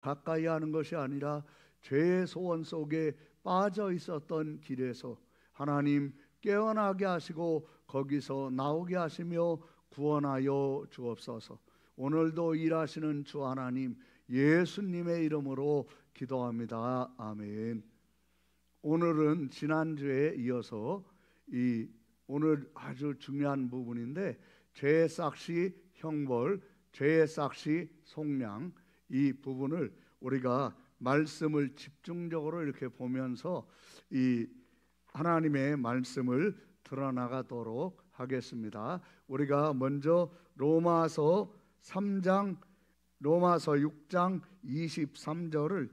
가까이 하는 것이 아니라 죄의 소원 속에 빠져 있었던 길에서 하나님 깨어나게 하시고 거기서 나오게 하시며 구원하여 주옵소서. 오늘도 일하시는 주 하나님 예수님의 이름으로 기도합니다. 아멘. 오늘은 지난주에 이어서 오늘 아주 중요한 부분인데, 죄의 삭시 형벌, 죄의 삭시 속량, 이 부분을 우리가 말씀을 집중적으로 이렇게 보면서 이 하나님의 말씀을 드러나가도록 하겠습니다. 우리가 먼저 로마서 6장 23절을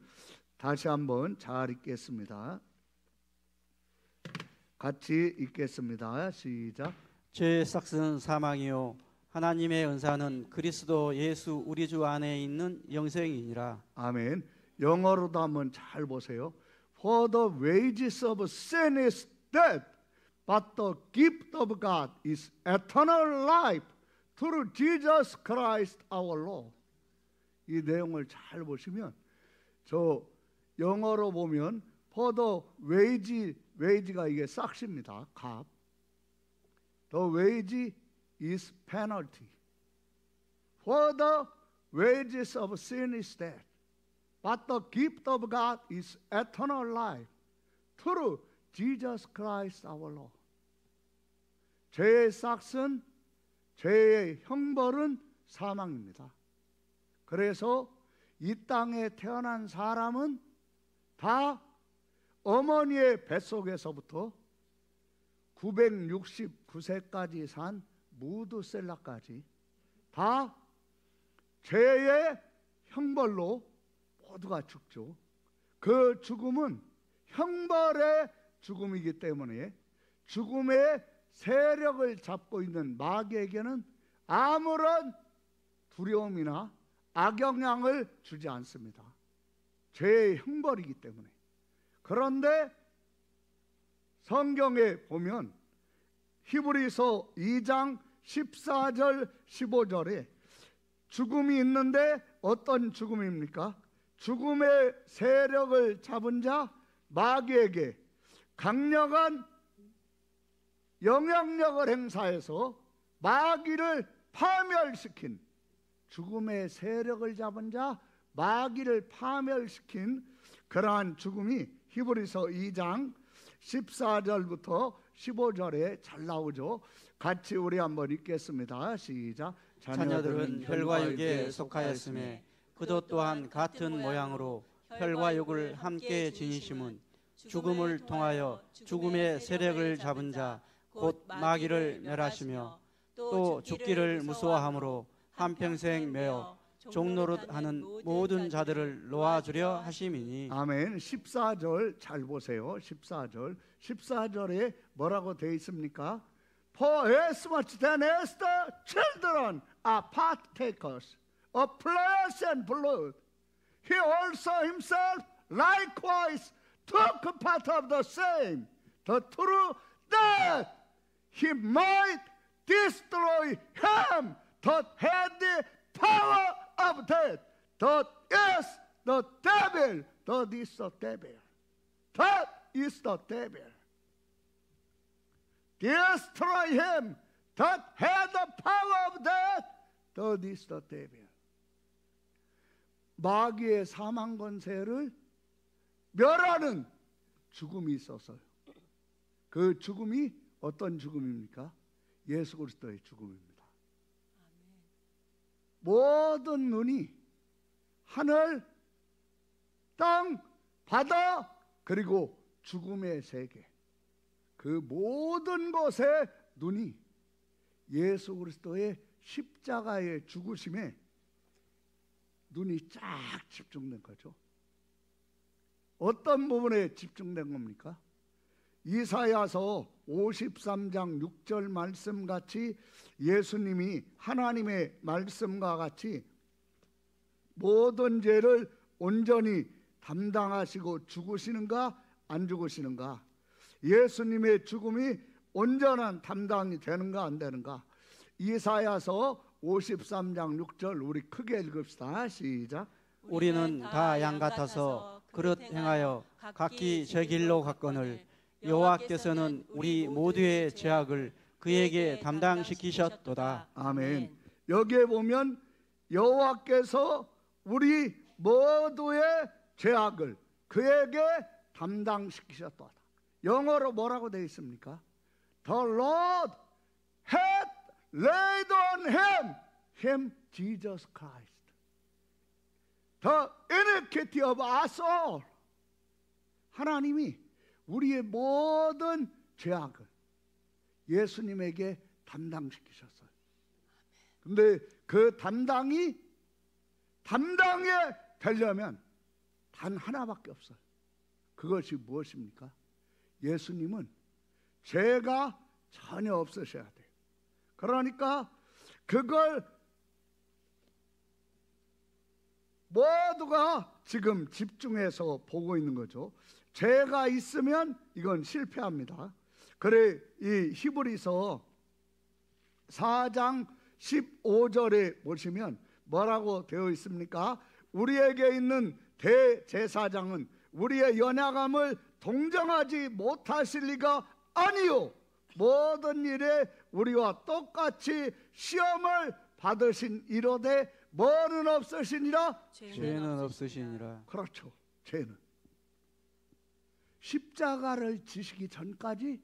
다시 한번 잘 읽겠습니다. 같이 읽겠습니다. 시작. 죄의 삭스는 사망이요 하나님의 은사는 그리스도 예수 우리 주 안에 있는 영생이니라. 아멘. 영어로도 한번 잘 보세요. For the wages of sin is death, but the gift of God is eternal life through Jesus Christ our Lord. 이 내용을 잘 보시면, 저 영어로 보면 for the wage가 이게 삭시입니다. 값. The wage is penalty. For the wages of sin is death, but the gift of God is eternal life through Jesus Christ our Lord. 죄의 삭은, 죄의 형벌은 사망입니다. 그래서 이 땅에 태어난 사람은 다 어머니의 뱃속에서부터 969세까지 산 무드셀라까지 다 죄의 형벌로 모두가 죽죠. 그 죽음은 형벌의 죽음이기 때문에 죽음의 세력을 잡고 있는 마귀에게는 아무런 두려움이나 악영향을 주지 않습니다. 죄의 형벌이기 때문에. 그런데 성경에 보면 히브리서 2장 14절 15절에 죽음이 있는데 어떤 죽음입니까? 죽음의 세력을 잡은 자 마귀에게 강력한 영향력을 행사해서 마귀를 파멸시킨, 죽음의 세력을 잡은 자 마귀를 파멸시킨 그러한 죽음이 히브리서 2장 14절부터 15절에 잘 나오죠. 같이 우리 한번 읽겠습니다. 시작. 자녀들은 혈과 육에 속하였음에 그도 또한 같은 모양으로 혈과 육을 함께 지니심은 죽음을 통하여 죽음의 세력을 잡은 자 곧 마귀를 멸하시며 또 죽기를 무서워함으로 한평생 매어 종노릇하는 모든 자들을 놓아주려 하심이니. 아멘. 14절 잘 보세요. 14절에 뭐라고 되어 있습니까? For as much then as the children are partakers of flesh and blood, he also himself likewise took part of the same, the true that he might destroy him that had the power of death, that is the devil, that is the devil, that is the devil. Destroy him that had the power of death, that is the devil. 마귀의 사망 권세를 멸하는 죽음이 있었어요. 그 죽음이 어떤 죽음입니까? 예수 그리스도의 죽음입니다. 모든 눈이, 하늘, 땅, 바다, 그리고 죽음의 세계, 그 모든 것에 눈이 예수 그리스도의 십자가의 죽으심에 눈이 쫙 집중된 거죠. 어떤 부분에 집중된 겁니까? 이사야서 53장 6절 말씀같이 예수님이 하나님의 말씀과 같이 모든 죄를 온전히 담당하시고 죽으시는가 안 죽으시는가, 예수님의 죽음이 온전한 담당이 되는가 안 되는가. 이사야서 53장 6절 우리 크게 읽읍시다. 시작. 우리는 다 양 같아서 그릇 행하여 각기 제 길로 갔거늘 여호와께서는 우리 모두의 죄악을 그에게 담당시키셨도다. 아멘. 여기에 보면 여호와께서 우리 모두의 죄악을 그에게 담당시키셨도다. 영어로 뭐라고 되어 있습니까? The Lord had laid on him Jesus Christ the iniquity of us all. 하나님이 우리의 모든 죄악을 예수님에게 담당시키셨어요. 근데 그 담당이 되려면 단 하나밖에 없어요. 그것이 무엇입니까? 예수님은 죄가 전혀 없으셔야 돼요. 그러니까 그걸 모두가 지금 집중해서 보고 있는 거죠. 죄가 있으면 이건 실패합니다. 그래 이 히브리서 4장 15절에 보시면 뭐라고 되어 있습니까? 우리에게 있는 대제사장은 우리의 연약함을 동정하지 못하실 리가 아니요 모든 일에 우리와 똑같이 시험을 받으신 이로되 뭐는 없으시니라? 죄는 없으시니라. 그렇죠. 죄는 십자가를 지시기 전까지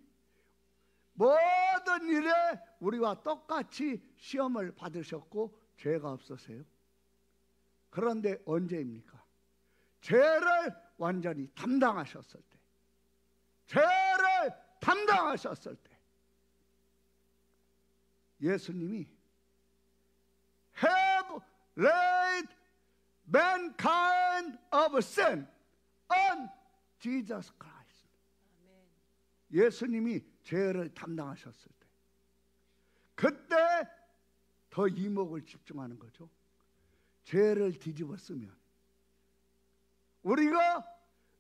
모든 일에 우리와 똑같이 시험을 받으셨고 죄가 없으세요. 그런데 언제입니까? 죄를 완전히 담당하셨을 때, 죄를 담당하셨을 때 예수님이 have laid mankind of sin on Jesus Christ. 예수님이 죄를 담당하셨을 때 그때 더 이목을 집중하는 거죠. 죄를 뒤집어 쓰면 우리가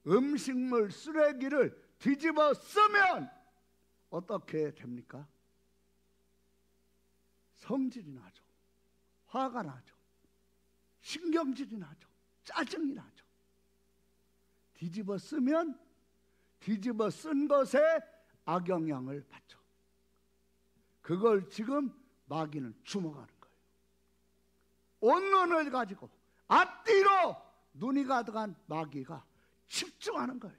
음식물 쓰레기를 뒤집어 쓰면 어떻게 됩니까? 성질이 나죠. 화가 나죠. 신경질이 나죠. 짜증이 나죠. 뒤집어 쓰면 뒤집어 쓴 것에 악영향을 받죠. 그걸 지금 마귀는 주목하는 거예요. 온 눈을 가지고 앞뒤로 눈이 가득한 마귀가 집중하는 거예요.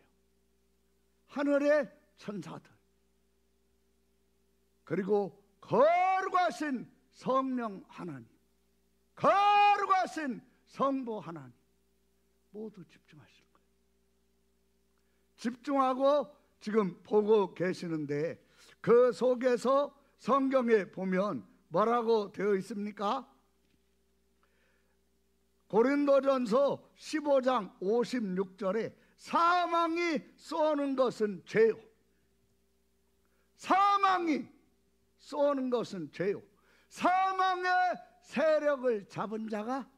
하늘의 천사들 그리고 거룩하신 성령 하나님, 거룩하신 성부 하나님 모두 집중하시는 거예요. 집중하고 지금 보고 계시는데 그 속에서 성경에 보면 뭐라고 되어 있습니까? 고린도전서 15장 56절에 사망이 쏘는 것은 죄요. 사망이 쏘는 것은 죄요. 사망의 세력을 잡은 자가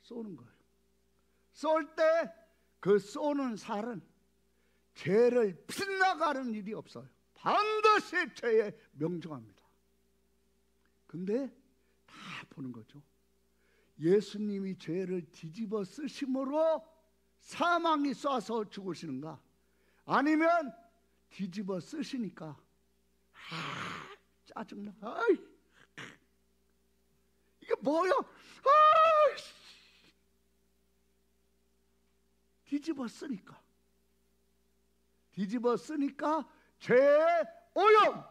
쏘는 거예요. 쏠 때 그 쏘는 살은 죄를 빗나가는 일이 없어요. 반드시 죄에 명중합니다. 근데 다 보는 거죠. 예수님이 죄를 뒤집어 쓰심으로 사망이 쏴서 죽으시는가? 아니면 뒤집어 쓰시니까 짜증나. 아이, 이게 뭐야? 아이, 뒤집어 쓰니까. 뒤집어 쓰니까 죄의 오염.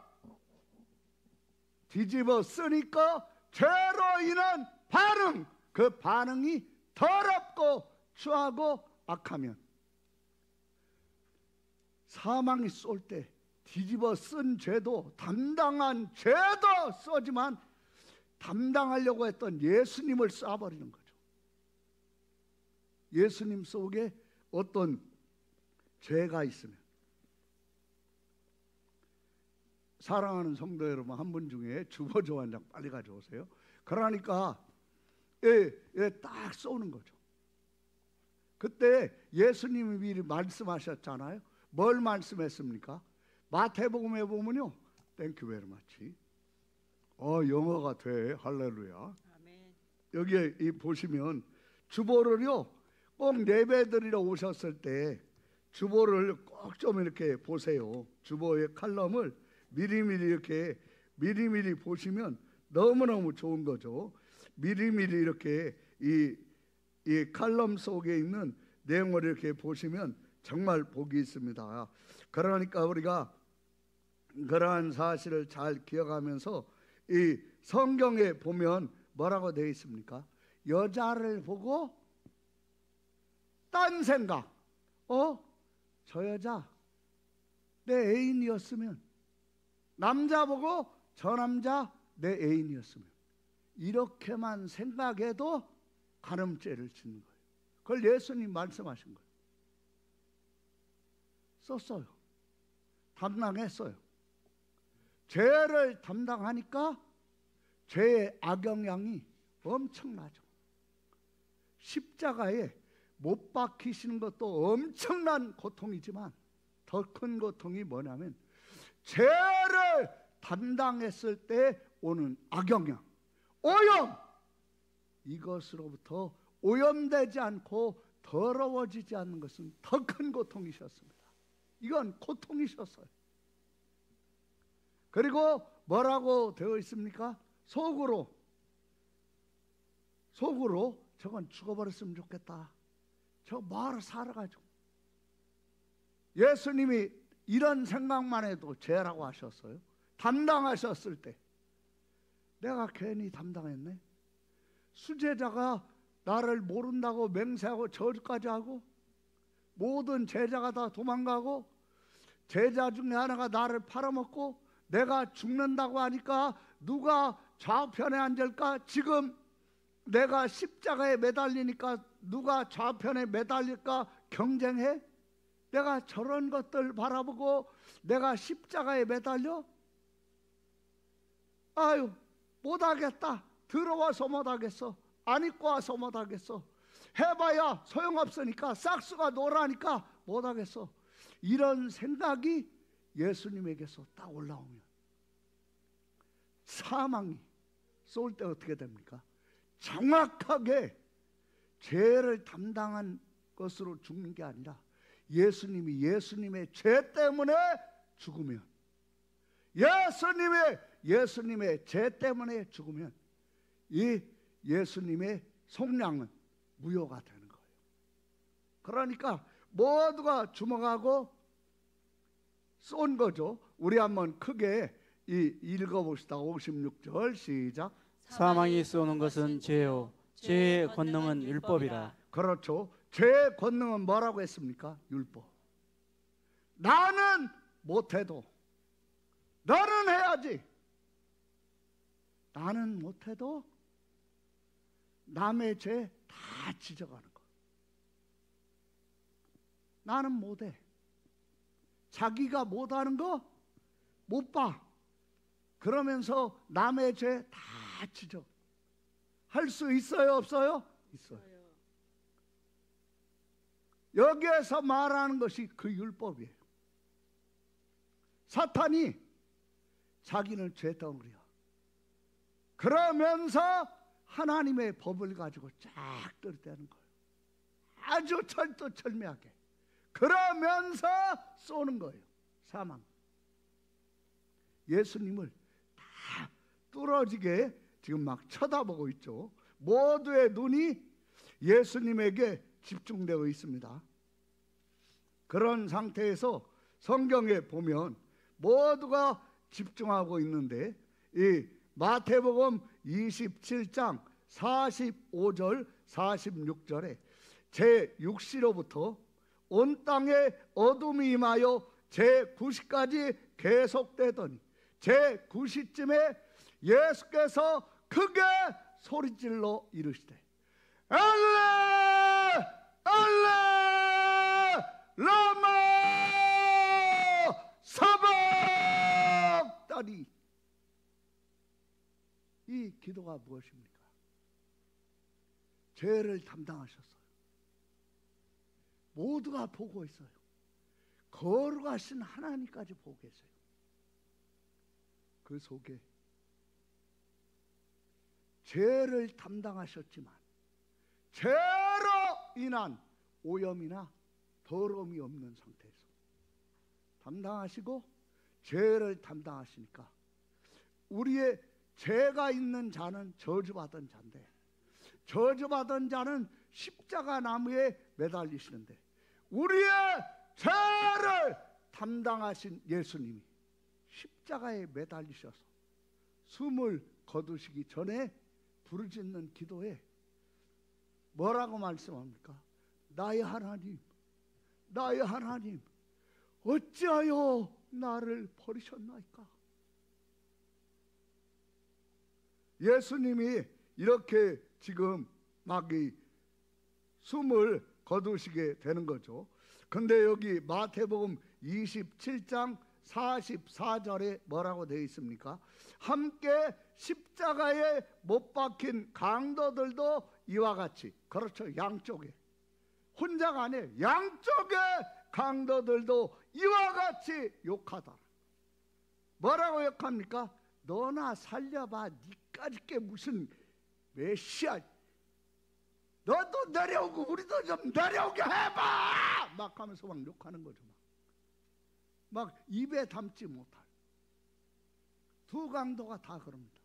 뒤집어 쓰니까 죄로 인한 반응. 그 반응이 더럽고 추하고 악하면 사망이 쏠 때 뒤집어 쓴 죄도 담당한 죄도 쏘지만 담당하려고 했던 예수님을 쏴버리는 거죠. 예수님 속에 어떤 죄가 있으면 사랑하는 성도 여러분 한 분 중에 주보조 한 장 빨리 가져오세요. 그러니까 딱 쏘는 거죠. 그때 예수님이 미리 말씀하셨잖아요. 뭘 말씀했습니까? 마태복음에 보면요. 땡큐 베리 마치. 영어가 돼. 할렐루야. 아멘. 여기에 보시면 주보를요 꼭 예배드리러 오셨을 때 주보를 꼭 좀 이렇게 보세요. 주보의 칼럼을 미리미리 이렇게 미리미리 보시면 너무너무 좋은 거죠. 미리미리 이렇게 이 칼럼 속에 있는 내용을 이렇게 보시면 정말 복이 있습니다. 그러니까 우리가 그러한 사실을 잘 기억하면서 이 성경에 보면 뭐라고 되어 있습니까? 여자를 보고 딴 생각, 저 여자 내 애인이었으면, 남자 보고 저 남자 내 애인이었으면, 이렇게만 생각해도 간음죄를 짓는 거예요. 그걸 예수님 말씀하신 거예요. 썼어요. 담당했어요. 죄를 담당하니까 죄의 악영향이 엄청나죠. 십자가에 못 박히시는 것도 엄청난 고통이지만 더 큰 고통이 뭐냐면 죄를 담당했을 때 오는 악영향, 오염, 이것으로부터 오염되지 않고 더러워지지 않는 것은 더 큰 고통이셨습니다. 이건 고통이셨어요. 그리고 뭐라고 되어 있습니까? 속으로 저건 죽어버렸으면 좋겠다. 저 뭐하러 살아가지고. 예수님이 이런 생각만 해도 죄라고 하셨어요. 담당하셨을 때 내가 괜히 담당했네. 수제자가 나를 모른다고 맹세하고 저주까지 하고, 모든 제자가 다 도망가고, 제자 중에 하나가 나를 팔아먹고, 내가 죽는다고 하니까 누가 좌편에 앉을까? 지금 내가 십자가에 매달리니까 누가 좌편에 매달릴까 경쟁해? 내가 저런 것들 바라보고 내가 십자가에 매달려? 아유, 못하겠다. 들어와서 못하겠어. 안 입고 와서 못하겠어. 해봐야 소용없으니까, 싹수가 노라니까 못하겠어. 이런 생각이 예수님에게서 딱 올라오면 사망이 쏠 때 어떻게 됩니까? 정확하게 죄를 담당한 것으로 죽는 게 아니라 예수님이 예수님의 죄 때문에 죽으면, 예수님의 죄 때문에 죽으면 이 예수님의 속량은 무효가 되는 거예요. 그러니까 모두가 주목하고 쏜 거죠. 우리 한번 크게 읽어봅시다. 56절 시작. 사망이 쏘는 것은 죄요, 죄의 권능은 율법이라. 그렇죠. 죄의 권능은 뭐라고 했습니까? 율법. 나는 못해도 너는 해야지. 나는 못해도 남의 죄 다 지적하는 거. 나는 못해. 자기가 못하는 거 못 봐. 그러면서 남의 죄 다 지적. 할 수 있어요, 없어요? 있어요. 여기에서 말하는 것이 그 율법이에요. 사탄이 자기는 죄덩어리야. 그러면서 하나님의 법을 가지고 쫙 들이대는 거예요. 아주 철두철미하게. 그러면서 쏘는 거예요. 사망. 예수님을 다 뚫어지게 지금 막 쳐다보고 있죠. 모두의 눈이 예수님에게 집중되어 있습니다. 그런 상태에서 성경에 보면 모두가 집중하고 있는데, 이 마태복음 27장 45절 46절에 제6시로부터 온 땅에 어둠이 임하여 제9시까지 계속되더니 제9시쯤에 예수께서 크게 소리질러 이르시되 엘레 엘레 라마 사박다니. 이 기도가 무엇입니까? 죄를 담당하셨어요. 모두가 보고 있어요. 거룩하신 하나님까지 보고 계세요. 그 속에 죄를 담당하셨지만 죄로 인한 오염이나 더러움이 없는 상태에서 담당하시고 죄를 담당하시니까 우리의 죄가 있는 자는 저주받은 자인데 저주받은 자는 십자가 나무에 매달리시는데 우리의 죄를 담당하신 예수님이 십자가에 매달리셔서 숨을 거두시기 전에 부르짖는 기도에 뭐라고 말씀합니까? 나의 하나님, 나의 하나님, 어찌하여 나를 버리셨나이까? 예수님이 이렇게 지금 막 이 숨을 거두시게 되는 거죠. 근데 여기 마태복음 27장 44절에 뭐라고 되어 있습니까? 함께 십자가에 못 박힌 강도들도 이와 같이, 그렇죠, 양쪽에, 혼자가 아니에요, 양쪽에 강도들도 이와 같이 욕하다. 뭐라고 욕합니까? 너나 살려봐, 니까지 게 무슨 메시아, 너도 내려오고 우리도 좀 내려오게 해봐 막 하면서 막 욕하는 거죠. 막 입에 담지 못할 두 강도가 다 그럽니다.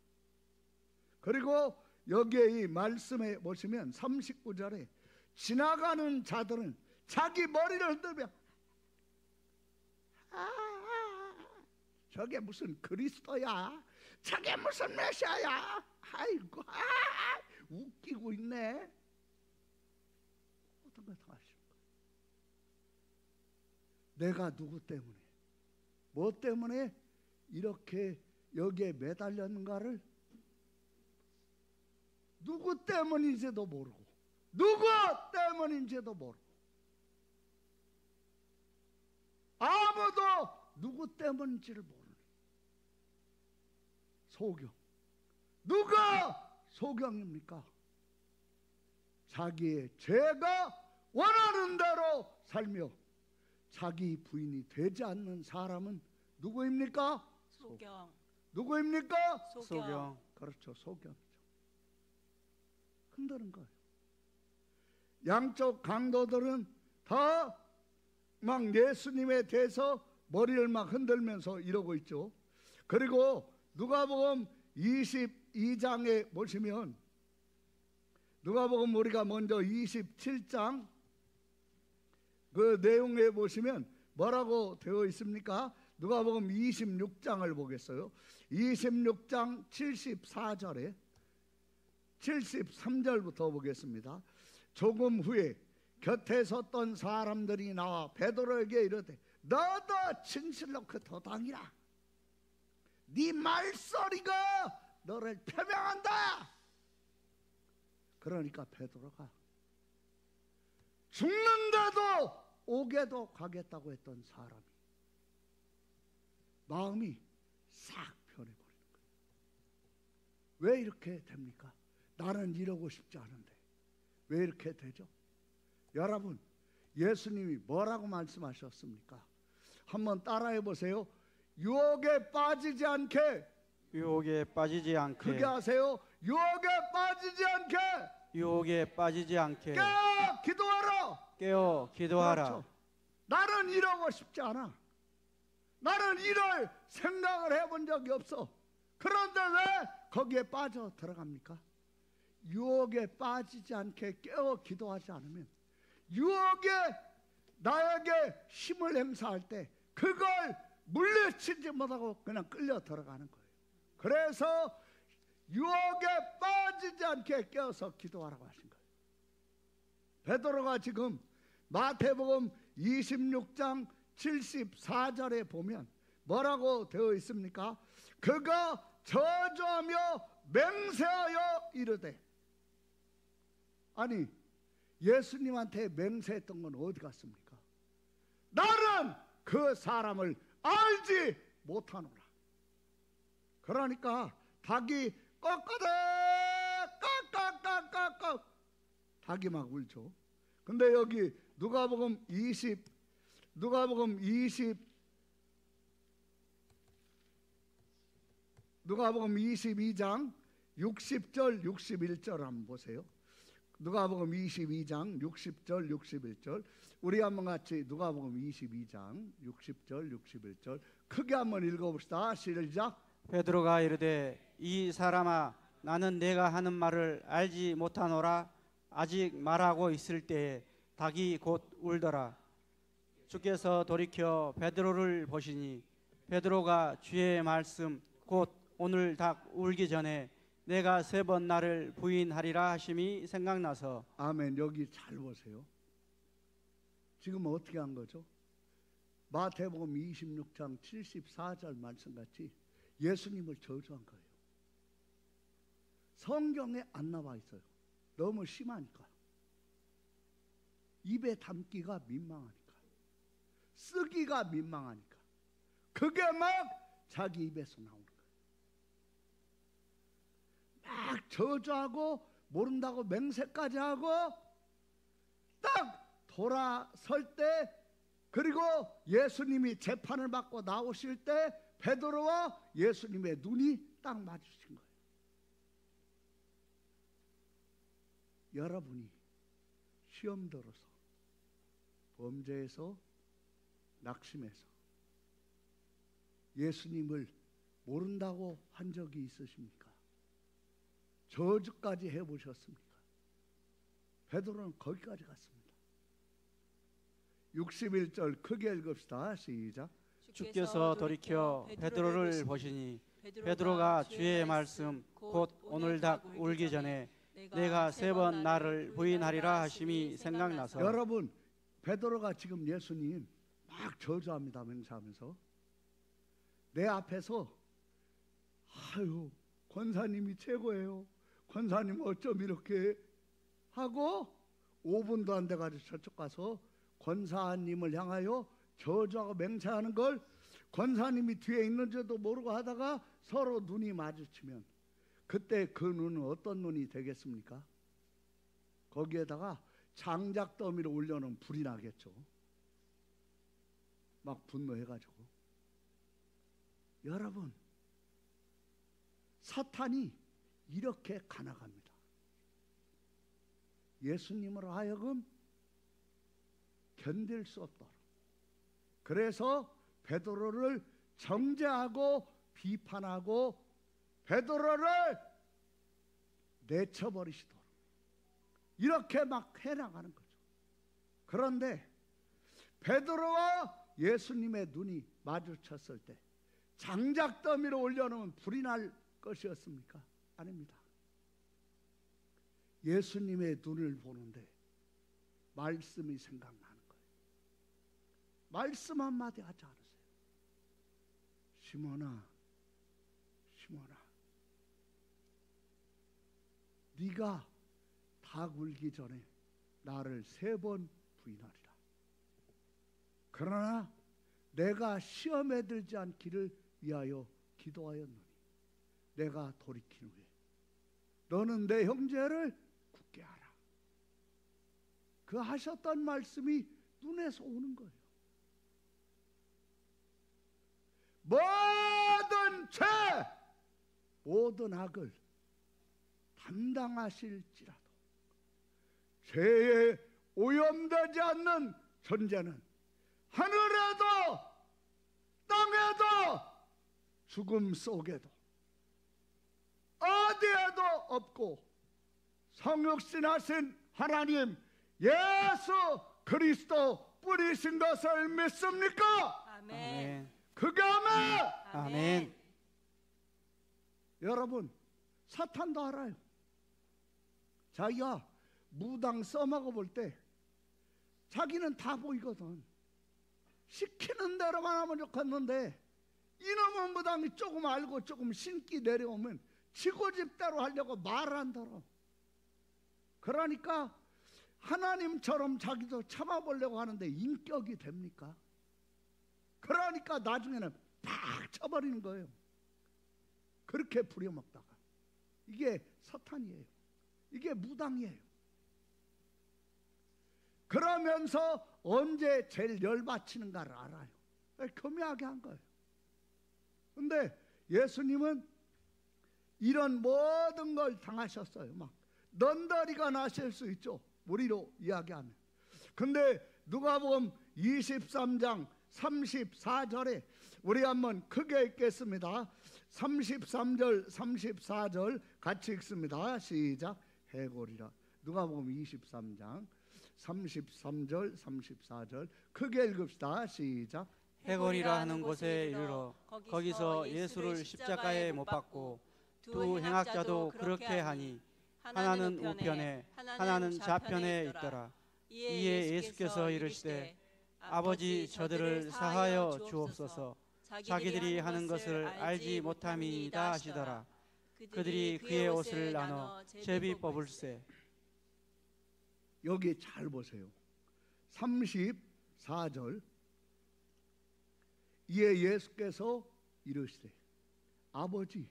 그리고 여기에 이 말씀에 보시면 39절에 지나가는 자들은 자기 머리를 흔들며 저게 무슨 그리스도야, 저게 무슨 메시아야, 아이고 웃기고 있네. 어떤 걸 다 하시는 거예요. 내가 누구 때문에, 뭐 때문에 이렇게 여기에 매달렸는가를 누구 때문인지도 모르고 누구 때문인지도 모르고 아무도 누구 때문인지를 모르는 소경. 누가 소경입니까? 자기의 죄가 원하는 대로 살며 자기 부인이 되지 않는 사람은 누구입니까? 소경. 누구입니까? 소경. 그렇죠, 소경이죠. 흔드는 거예요. 양쪽 강도들은 다 막 예수님에 대해서 머리를 막 흔들면서 이러고 있죠. 그리고 누가복음 22장에 보시면, 누가복음 우리가 먼저 27장 그 내용에 보시면 뭐라고 되어 있습니까? 누가복음 26장을 보겠어요. 26장 74절에 73절부터 보겠습니다. 조금 후에 곁에 섰던 사람들이 나와 베드로에게 이르되 너도 진실로 그 도당이라. 네 말소리가 너를 표명한다. 그러니까 베드로가 죽는데도 오게도 가겠다고 했던 사람이 마음이 싹 변해버리는 거예요. 왜 이렇게 됩니까? 나는 이러고 싶지 않은데 왜 이렇게 되죠? 여러분, 예수님이 뭐라고 말씀하셨습니까? 한번 따라해 보세요. 유혹에 빠지지 않게. 유혹에 빠지지 않게. 그게 하세요. 유혹에 빠지지 않게. 유혹에 빠지지 않게. 깨어 기도하라. 깨어 기도하라. 그렇죠. 나는 이러고 싶지 않아. 나는 이럴 생각을 해본 적이 없어. 그런데 왜 거기에 빠져 들어갑니까? 유혹에 빠지지 않게 깨어 기도하지 않으면 유혹에 나에게 힘을 행사할 때 그걸 물리치지 못하고 그냥 끌려 들어가는 거예요. 그래서 유혹에 빠지지 않게 깨어서 기도하라고 하신 거예요. 베드로가 지금 마태복음 26장 74절에 보면 뭐라고 되어 있습니까? 그가 저주하며 맹세하여 이르되. 아니, 예수님한테 맹세했던 건 어디 갔습니까? 나는 그 사람을 알지 못하노라. 그러니까 닭이 꺾어대 깍깍깍깍깍 닭이 막 울죠. 근데 여기 누가복음 22장 60절 61절 한번 보세요. 누가복음 22장 60절 61절 우리 한번 같이 누가복음 22장 60절 61절 크게 한번 읽어봅시다. 시작. 베드로가 이르되 이 사람아 나는 내가 하는 말을 알지 못하노라. 아직 말하고 있을 때에 닭이 곧 울더라. 주께서 돌이켜 베드로를 보시니 베드로가 주의 말씀 곧 오늘 닭 울기 전에 내가 3번 나를 부인하리라 하심이 생각나서. 아멘. 여기 잘 보세요. 지금 어떻게 한 거죠? 마태복음 26장 74절 말씀같이 예수님을 저주한 거예요. 성경에 안 나와 있어요. 너무 심하니까. 입에 담기가 민망하니까. 쓰기가 민망하니까. 그게 막 자기 입에서 나오는 거예요. 막 저주하고 모른다고 맹세까지 하고 딱 돌아설 때 그리고 예수님이 재판을 받고 나오실 때 베드로와 예수님의 눈이 딱 마주친 거예요. 여러분이 시험 들어서 범죄에서 낙심해서 예수님을 모른다고 한 적이 있으십니까? 저주까지 해보셨습니까? 베드로는 거기까지 갔습니다. 61절 크게 읽읍시다. 시작. 주께서 돌이켜 베드로를 보시니 베드로가 주의 말씀 곧 오늘 닭 울기 전에 내가 3번 나를 부인하리라 하심이 생각나서. 여러분, 베드로가 지금 예수님 막 저주합니다. 맹세하면서 내 앞에서 아유 권사님이 최고예요. 권사님 어쩜 이렇게 하고 5분도 안 돼가지고 저쪽 가서 권사님을 향하여 저주하고 맹세하는 걸 권사님이 뒤에 있는지도 모르고 하다가 서로 눈이 마주치면 그때 그 눈은 어떤 눈이 되겠습니까? 거기에다가 장작 더미를 올려놓으면 불이 나겠죠. 막 분노해가지고. 여러분, 사탄이 이렇게 가나갑니다. 예수님으로 하여금 견딜 수 없도록. 그래서 베드로를 정죄하고 비판하고 베드로를 내쳐버리시도록 이렇게 막 해나가는 거죠. 그런데 베드로와 예수님의 눈이 마주쳤을 때 장작 더미를 올려놓으면 불이 날 것이었습니까? 아닙니다. 예수님의 눈을 보는데 말씀이 생각나는 거예요. 말씀 한마디 하지 않으세요? 시몬아, 시몬아, 네가 닭 울기 전에 나를 3번 부인하리라. 그러나 내가 시험에 들지 않기를 위하여 기도하였노니 내가 돌이킨 후에 너는 내 형제를 굳게 하라. 그 하셨던 말씀이 눈에서 오는 거예요. 모든 죄, 모든 악을 담당하실지라도 죄에 오염되지 않는 존재는 하늘에도 땅에도 죽음 속에도 어디에도 없고 성육신하신 하나님 예수 그리스도 뿌리신 것을 믿습니까? 아멘. 그게 아멘. 아멘. 여러분, 사탄도 알아요. 자기가 무당 써먹어 볼 때 자기는 다 보이거든. 시키는 대로만 하면 좋겠는데 이놈의 무당이 조금 알고 조금 신기 내려오면 지고집대로 하려고 말을 안 들어. 그러니까 하나님처럼 자기도 참아보려고 하는데 인격이 됩니까? 그러니까 나중에는 팍 쳐버리는 거예요. 그렇게 부려먹다가. 이게 사탄이에요. 이게 무당이에요. 그러면서 언제 제일 열받치는가를 알아요. 교묘하게 한 거예요. 근데 예수님은 이런 모든 걸 당하셨어요. 막 넌더리가 나실 수 있죠, 우리로 이야기하면. 근데 누가복음 23장 34절에 우리 한번 크게 읽겠습니다. 33절 34절 같이 읽습니다. 시작. 해골이라. 누가복음 23장 33절 34절 크게 읽읍시다. 시작. 해골이라 하는 곳에 이르러 거기서 예수를 십자가에 못 박고 두 행악자도 그렇게 하니 하나는 우편에 하나는 좌편에 있더라. 이에 예수께서 이르시되 아버지 저들을 사하여 주옵소서. 자기들이 하는 것을 알지 못함이니이다 하시더라. 그들이 그의 옷을 나눠 제비 뽑을세. 여기 잘 보세요. 34절. 이에 예수께서 이르시되 아버지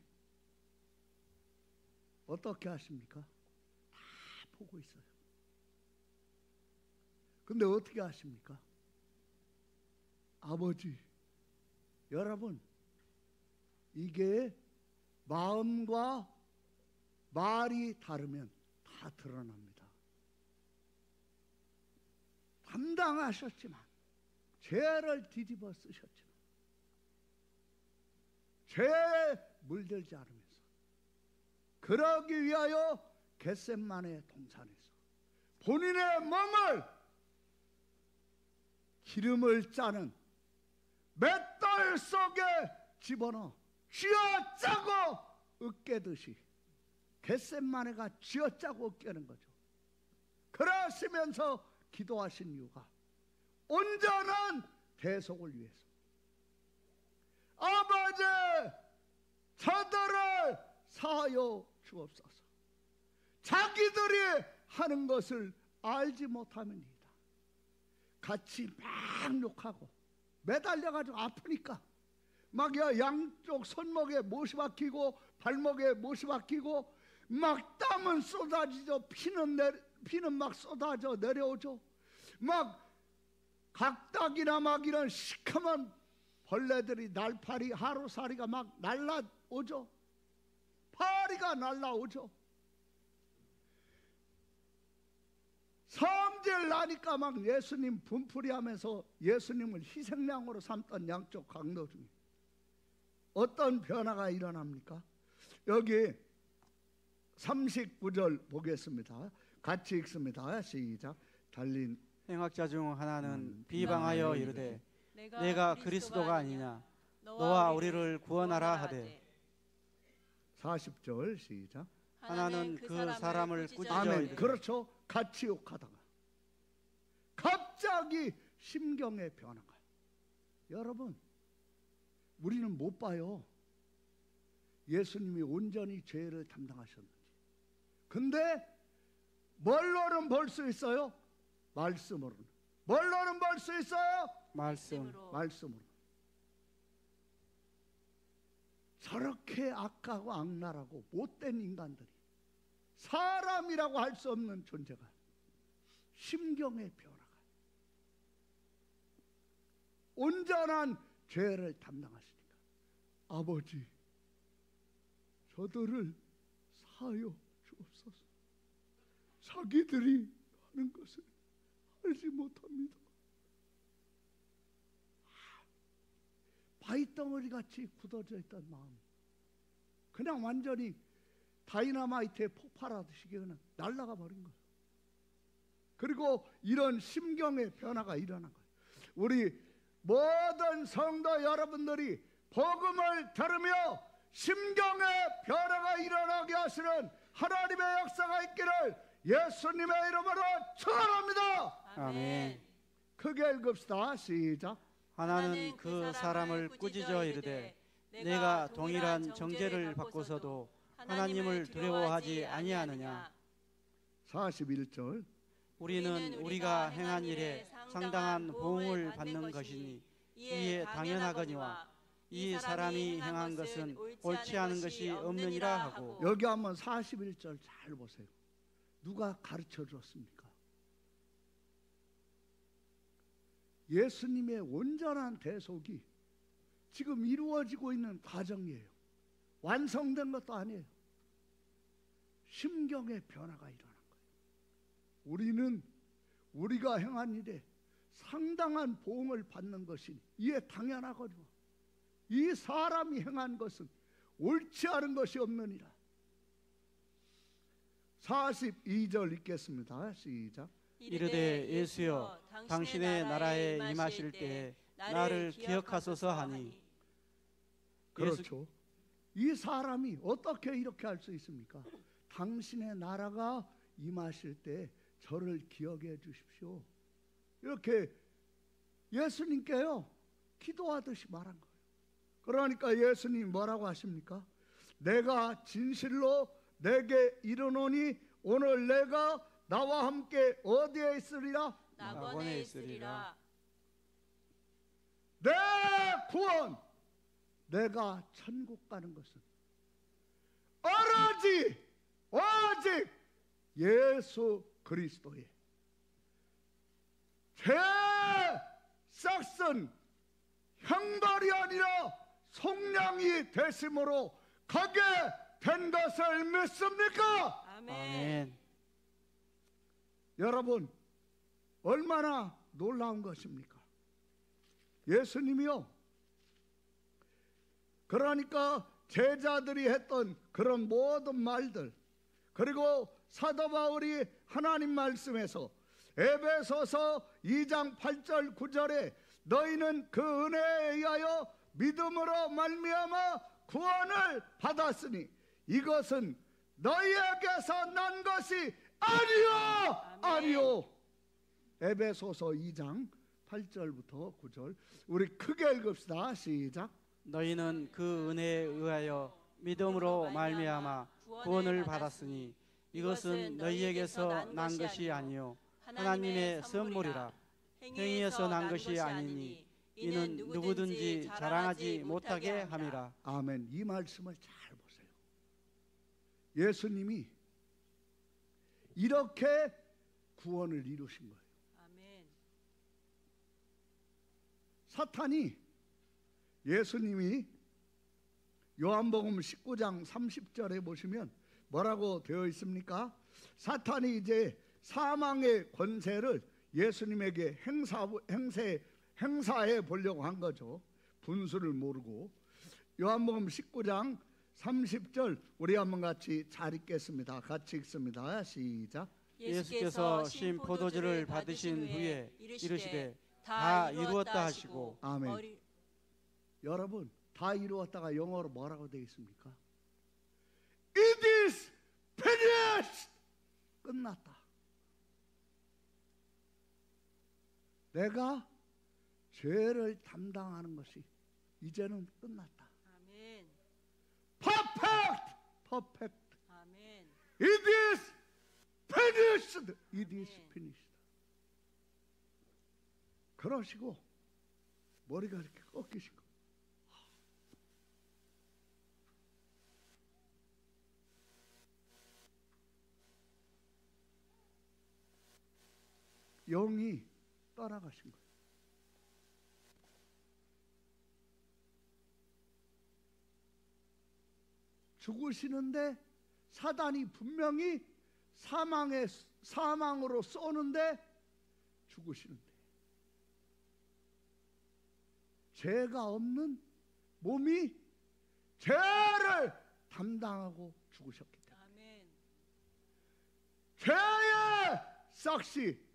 어떻게 하십니까? 다 보고 있어요. 근데 어떻게 하십니까? 아버지. 여러분, 이게 마음과 말이 다르면 다 드러납니다. 담당하셨지만, 죄를 뒤집어 쓰셨지만, 죄에 물들지 않으면서, 그러기 위하여 겟세마네 동산에서 본인의 몸을 기름을 짜는 맷돌 속에 집어넣어 쥐어짜고 으깨듯이 겟세마네가 쥐어짜고 으깨는 거죠. 그러시면서 기도하신 이유가 온전한 대속을 위해서. 아버지 저들을 사하여 주옵소서. 자기들이 하는 것을 알지 못함이니이다. 같이 막 욕하고 매달려가지고 아프니까 막 양쪽 손목에 못이 박히고 발목에 못이 박히고 막 땀은 쏟아지죠. 피는 막 쏟아져 내려오죠. 막 각닭이나 막 이런 시커먼 벌레들이 날파리 하루살이가 막 날라오죠. 파리가 날라오죠. 성질 나니까 막 예수님 분풀이하면서 예수님을 희생양으로 삼던 양쪽 강도 중에 어떤 변화가 일어납니까? 여기 39절 보겠습니다. 같이 읽습니다. 시작. 달린 행악자 중 하나는 비방하여 이르되 내가 그리스도가 아니냐 너와 우리를 구원하라 하되. 40절 시작. 하나는 그 사람을 꾸짖어 아멘. 이르되. 그렇죠. 같이 욕하다가 갑자기 심경의 변화가. 여러분, 우리는 못 봐요. 예수님이 온전히 죄를 담당하셨는지. 근데 뭘로는 볼 수 있어요? 말씀으로는. 뭘로는 볼 수 있어요? 말씀으로. 저렇게 악하고 악랄하고 못된 인간들이, 사람이라고 할 수 없는 존재가 심경의 변화가, 온전한 죄를 담당하시니까 아버지 저들을 사하여 주옵소서. 자기들이 하는 것을 알지 못합니다. 바위덩어리 같이 굳어져 있던 마음, 그냥 완전히 다이너마이트에 폭발하듯이 그냥 날아가 버린 거예요. 그리고 이런 심경의 변화가 일어난 거예요. 우리 모든 성도 여러분들이 복음을 들으며 심경의 변화가 일어나게 하시는 하나님의 역사가 있기를 예수님의 이름으로 축원합니다. 아멘. 크게 읽읍시다. 시작. 하나는 그 사람을 꾸짖어 이르되 내가 동일한 정죄를 받고서도 하나님을 두려워하지 아니하느냐. 41절. 우리는 우리가 행한 일에 상당한 보응을 받는 것이니 이에 당연하거니와 이 사람이 행한 것은 옳지 않은 것이 없느니라 하고. 여기 한번 41절 잘 보세요. 누가 가르쳐 줬습니까? 예수님의 온전한 대속이 지금 이루어지고 있는 과정이에요. 완성된 것도 아니에요. 심경의 변화가 일어난 거예요. 우리는 우리가 행한 일에 상당한 보응을 받는 것이 이에 당연하거든요. 이 사람이 행한 것은 옳지 않은 것이 없느니라. 42절 읽겠습니다. 시작. 이르되 예수여 당신의 나라에 임하실 때 나를 기억하소서 하니. 그렇죠. 이 사람이 어떻게 이렇게 할 수 있습니까? 당신의 나라가 임하실 때 저를 기억해 주십시오. 이렇게 예수님께요 기도하듯이 말한 거예요. 그러니까 예수님이 뭐라고 하십니까? 내가 진실로 내게 이르노니 오늘 내가 나와 함께 어디에 있으리라? 낙원에 있으리라. 내 구원, 내가 천국 가는 것은 오직 예수 그리스도의 제 싹슨 형벌이 아니라 속량이 되심으로 가게 된 것을 믿습니까? 아멘. 여러분, 얼마나 놀라운 것입니까? 예수님이요, 그러니까 제자들이 했던 그런 모든 말들, 그리고 사도 바울이 하나님 말씀에서 에베소서 2장 8절 9절에 너희는 그 은혜에 의하여 믿음으로 말미암아 구원을 받았으니 이것은 너희에게서 난 것이 아니요. 에베소서 2장 8절부터 9절 우리 크게 읽읍시다. 시작. 너희는 그 은혜에 의하여 믿음으로 말미암아 구원을 받았으니 이것은 너희에게서 난 것이 아니요 하나님의 선물이라. 행위에서 난 것이 아니니 이는 누구든지 자랑하지 못하게 함이라. 아멘. 이 말씀을 잘 보세요. 예수님이 이렇게 구원을 이루신 거예요. 아멘. 사탄이 예수님이 요한복음 19장 30절에 보시면 뭐라고 되어 있습니까? 사탄이 이제 사망의 권세를 예수님에게 행사해 보려고 한 거죠. 분수를 모르고. 요한복음 19장 30절 우리 한번 같이 잘 읽겠습니다. 같이 읽습니다. 시작. 예수께서 신 포도주를 받으신 후에 이르시되 다 이루었다 하시고. 아멘. 여러분, 다 이루었다가 영어로 뭐라고 되어 있습니까? It is finished. 끝났다. 내가 죄를 담당하는 것이 이제는 끝났다. 아멘. Perfect. 아멘. It is finished. It is finished. 그러시고 머리가 이렇게 꺾이신 거. 영이 떠나가신 거예요. 죽으시는데 사단이 분명히 사망으로 쏘는데 죽으시는데 죄가 없는 몸이 죄를 담당하고 죽으셨기 때문에 아멘. 죄의 싹시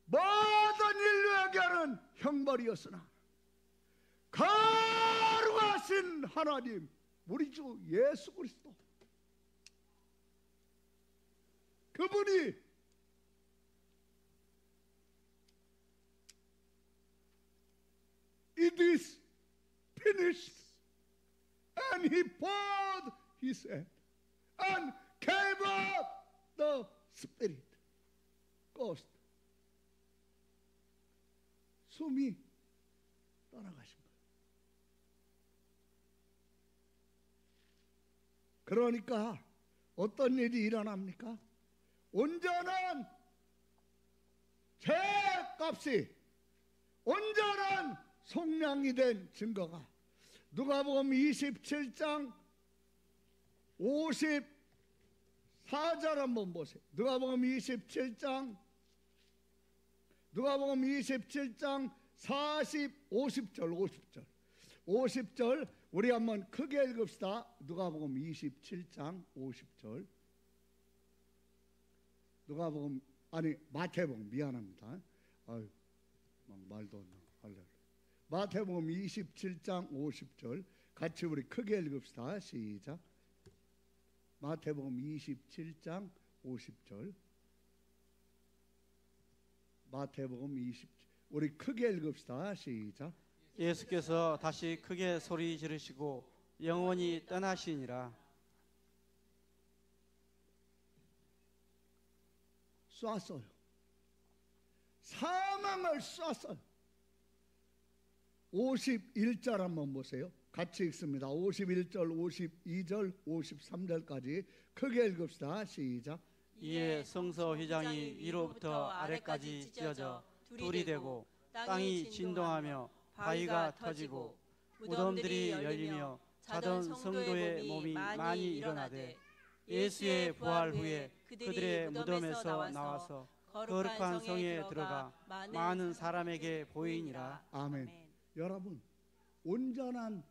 모든 인류에게는 형벌이었으나 거룩하신 하나님 우리 주 예수 그리스도 그분이 It is finished and he poured his head and gave up the spirit ghost 숨이 떠나가신 거예요. 그러니까 어떤 일이 일어납니까? 온전한 죄값이 온전한 속량이 된 증거가 누가복음 27장 4절 한번 보세요. 누가복음 27장 40, 50절 우리 한번 크게 읽읍시다. 누가복음 27장 50절. 마태복음, 미안합니다. 아유, 막 말도 안 나와. 마태복음 27장 50절 같이 우리 크게 읽읍시다. 시작. 마태복음 27장 50절. 마태복음 20, 우리 크게 읽읍시다. 시작. 예수께서 다시 크게 소리 지르시고 영원히 떠나시니라. 쐈어요. 사망을 쐈어요. 51절 한번 보세요. 같이 읽습니다. 51절, 52절, 53절까지 크게 읽읍시다. 시작. 이에 성서 휘장이 위로부터 아래까지 찢어져 둘이 되고 땅이 진동하며 바위가 터지고 무덤들이 열리며 자던 성도의 몸이 많이 일어나되 예수의 부활 후에 그들의 무덤에서 나와서 거룩한 성에 들어가 많은 사람에게 보이니라. 아멘. 여러분, 온전한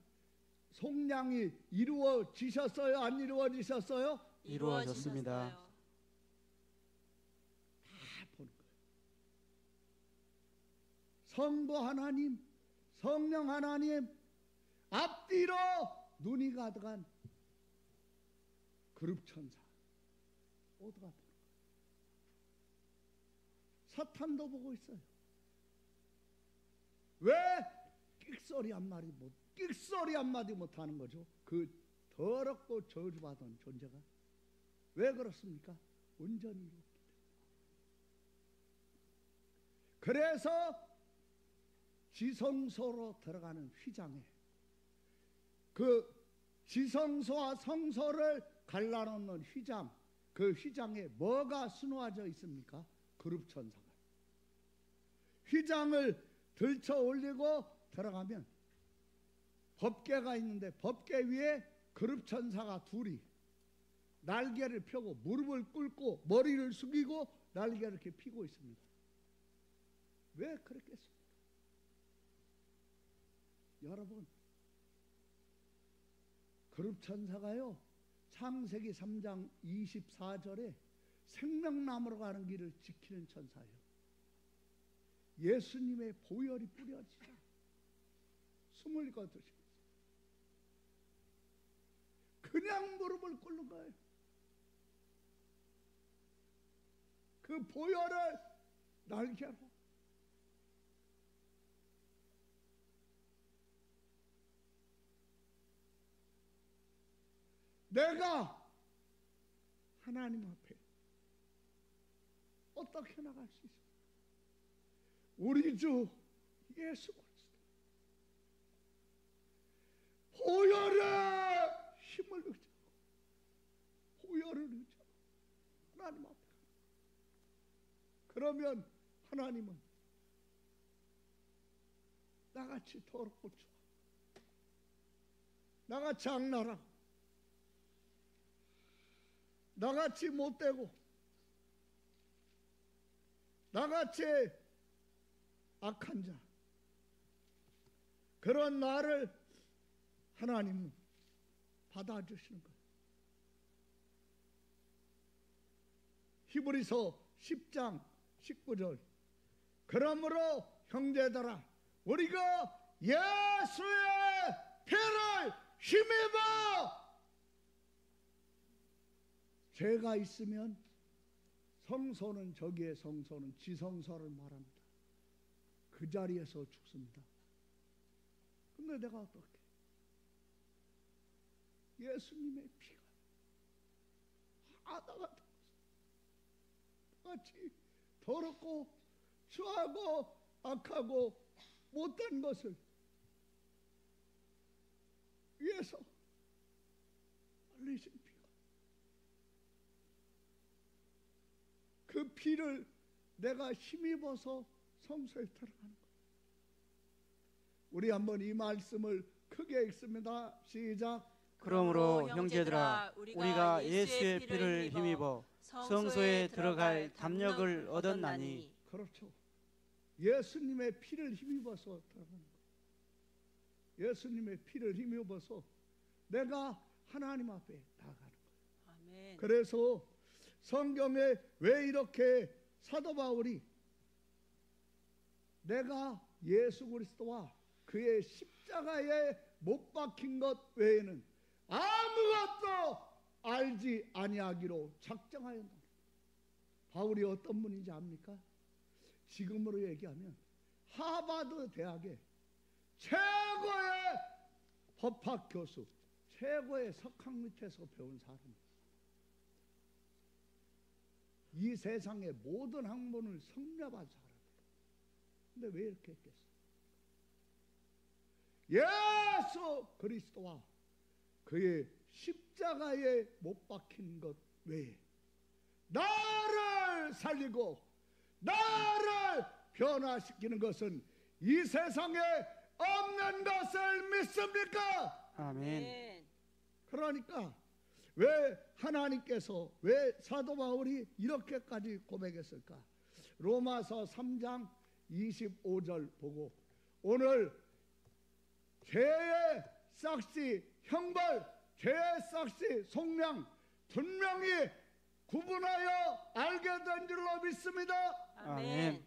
속량이 이루어지셨어요? 안 이루어지셨어요? 이루어졌습니다. 다 보는 거예요. 성부 하나님, 성령 하나님 앞뒤로 눈이 가득한 그룹천사 모두가 보는 거예요. 사탄도 보고 있어요. 왜 끽소리 한마디 못하는 거죠? 그 더럽고 저주받은 존재가 왜 그렇습니까? 온전히 이뤘기 때문에. 그래서 지성소로 들어가는 휘장에 그 지성소와 성소를 갈라놓는 휘장, 그 휘장에 뭐가 수놓아져 있습니까? 그룹천사가. 휘장을 들쳐 올리고 들어가면 법궤가 있는데 법궤 위에 그룹천사가 둘이 날개를 펴고 무릎을 꿇고 머리를 숙이고 날개를 이렇게 피고 있습니다. 왜 그렇겠습니까? 여러분, 그룹천사가요 창세기 3장 24절에 생명나무로 가는 길을 지키는 천사예요. 예수님의 보혈이 뿌려지자 숨을 거두시면서 그냥 무릎을 꿇는 거예요. 그 보혈을 날개로 내가 하나님 앞에 어떻게 나갈 수 있습니까? 우리 주 예수 그리스도 보혈의 힘을 의지하고 보혈을 의지하고 하나님 앞에 그러면 하나님은 나같이 더럽고 추워 나같이 악랄하고 나같이 못되고 나같이 악한 자 그런 나를 하나님은 받아주시는 거예요. 히브리서 10장 19절 그러므로 형제들아 우리가 예수의 피를 힘입어 죄가 있으면 성소는 저기에 성소는 지성소를 말합니다. 그 자리에서 죽습니다. 근데 내가 어떻게 예수님의 피가 하나가 같이 더럽고 추하고 악하고 못된 것을 위해서 흘리신 피가 그 피를 내가 힘입어서 성소에 들어가는 거예요. 우리 한번 이 말씀을 크게 읽습니다. 시작. 그러므로 형제들아 우리가 예수의 피를 힘입어 성소에 들어갈 담력을 얻었나니. 그렇죠. 예수님의 피를 힘입어서 들어가는 거예요. 예수님의 피를 힘입어서 내가 하나님 앞에 나아가는 거예요. 아멘. 그래서 성경에 왜 이렇게 사도 바울이 내가 예수 그리스도와 그의 십자가에 못 박힌 것 외에는 아무것도 알지 아니하기로 작정하였노라. 바울이 어떤 분인지 압니까? 지금으로 얘기하면 하버드 대학의 최고의 법학 교수, 최고의 석학 밑에서 배운 사람이에요. 이 세상의 모든 학문을 섭렵한 사람이에요. 근데 왜 이렇게 했겠어요? 예수 그리스도와 그의 십자가에 못 박힌 것 외에 나를 살리고 나를 변화시키는 것은 이 세상에 없는 것을 믿습니까? 아멘. 그러니까 왜 하나님께서 왜 사도 바울이 이렇게까지 고백했을까? 로마서 3장 25절 보고 오늘 죄의 싹시 형벌, 죄의 싹시 속량 분명히 구분하여 알게 된 줄로 믿습니다. 아멘.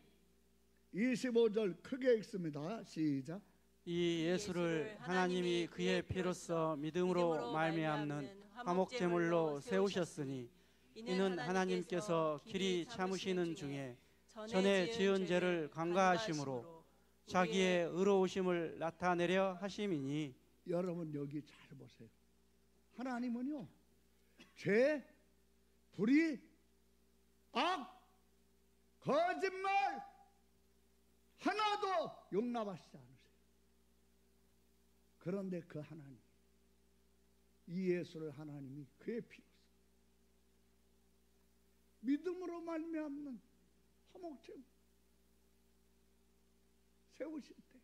25절 크게 읽습니다. 시작. 이 예수를 하나님이 그의 피로써 믿음으로 말미암는 화목제물로 세우셨으니 이는 하나님께서 길이 참으시는 중에 전에 지은 죄를 간과하심으로 자기의 의로우심을 나타내려 하심이니. 여러분 여기 잘 보세요. 하나님은요 죄, 불의, 악, 거짓말 하나도 용납하시지 않으세요. 그런데 그 하나님, 이 예수를 하나님이 그의 피로써 믿음으로 말미암는 화목제물 세우실 때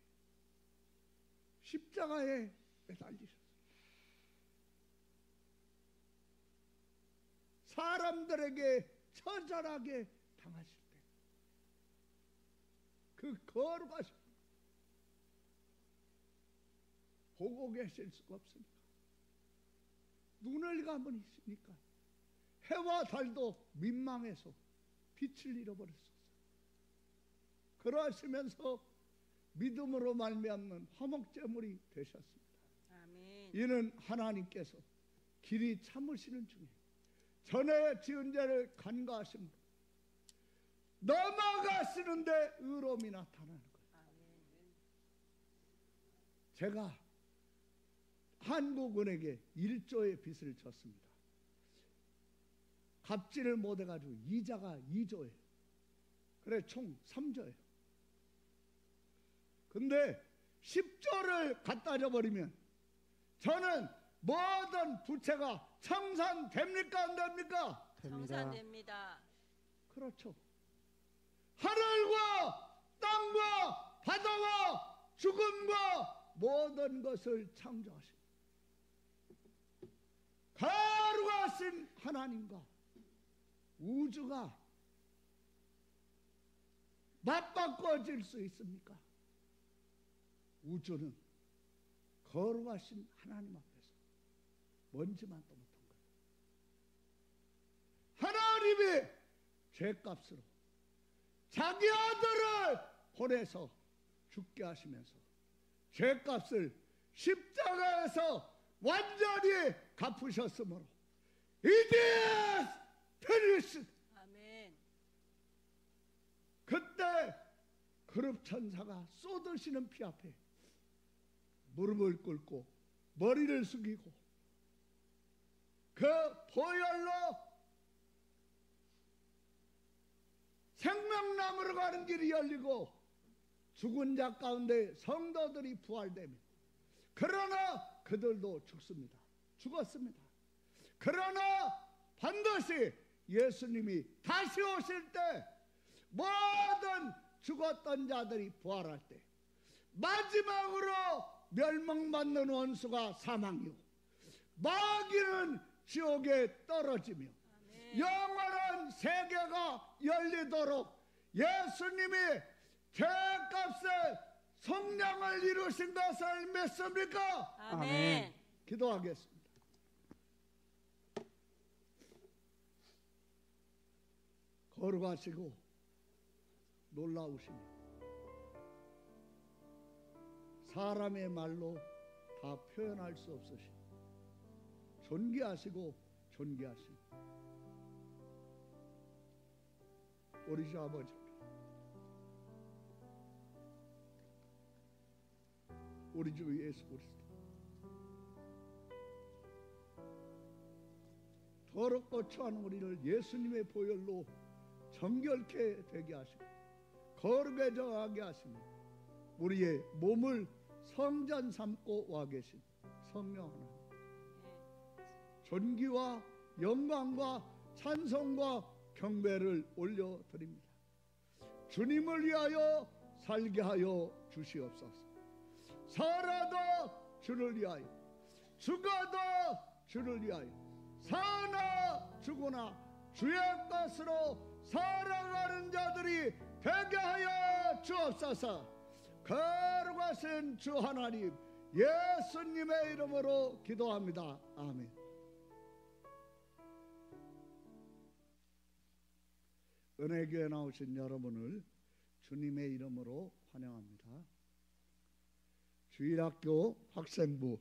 십자가에 매달리셨어요. 사람들에게 처절하게 당하실 때 그 거룩하신 보고 계실 수가 없으니까 눈을 감은 있으니까 해와 달도 민망해서 빛을 잃어버렸었어요. 그러하시면서 믿음으로 말미암는 화목제물이 되셨습니다. 아멘. 이는 하나님께서 길이 참으시는 중에 전에 지은 죄를 간과하심으로 넘어가시는데 의로움이 나타나는 거예요. 제가 한국은행에 1조의 빚을 졌습니다. 갚지를 못해가지고 이자가 2조예요. 그래 총 3조예요. 근데 10조를 갖다 줘버리면 저는 모든 부채가 청산됩니까 안 됩니까? 됩니다. 청산됩니다. 그렇죠. 하늘과 땅과 바다와 죽음과 모든 것을 창조하신 거룩하신 하나님과 우주가 맞바꿔질 수 있습니까? 우주는 거룩하신 하나님 앞에서 먼지만도 못한 거예요. 하나님이 죄값으로 자기 아들을 보내서 죽게 하시면서 죄값을 십자가에서 완전히 갚으셨으므로 이제 finished. 아멘. 그때 그룹 천사가 쏟으시는 피 앞에 무릎을 꿇고 머리를 숙이고 그 보혈로 생명나무로 가는 길이 열리고 죽은 자 가운데 성도들이 부활되며 그러나 그들도 죽습니다. 죽었습니다. 그러나 반드시 예수님이 다시 오실 때 모든 죽었던 자들이 부활할 때 마지막으로 멸망받는 원수가 사망이요 마귀는 지옥에 떨어지며 아멘. 영원한 세계가 열리도록 예수님이 죄값의 성량을 이루신 것을 믿습니까? 아멘. 기도하겠습니다. 거룩하시고 놀라우시며 사람의 말로 다 표현할 수 없으시며 존귀하시고 존귀하시며 우리 주 아버지, 우리 주 예수 그리스도 더럽고 추한 우리를 예수님의 보혈로 정결케 되게 하시고 거룩에 정하게 하시며 우리의 몸을 성전 삼고 와 계신 성령 하나님, 존귀와 영광과 찬송과 경배를 올려드립니다. 주님을 위하여 살게 하여 주시옵소서. 살아도 주를 위하여, 죽어도 주를 위하여, 사나 죽으나 주의 것으로 살아가는 자들이 되게 하여 주옵소서. 거룩하신 주 하나님, 예수님의 이름으로 기도합니다. 아멘. 은혜교회 나오신 여러분을 주님의 이름으로 환영합니다. 주일학교 학생부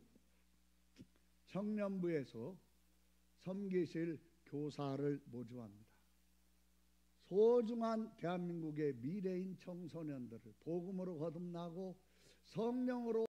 청년부에서 섬기실 교사를 모집합니다. 소중한 대한민국의 미래인 청소년들을 복음으로 거듭나고 성령으로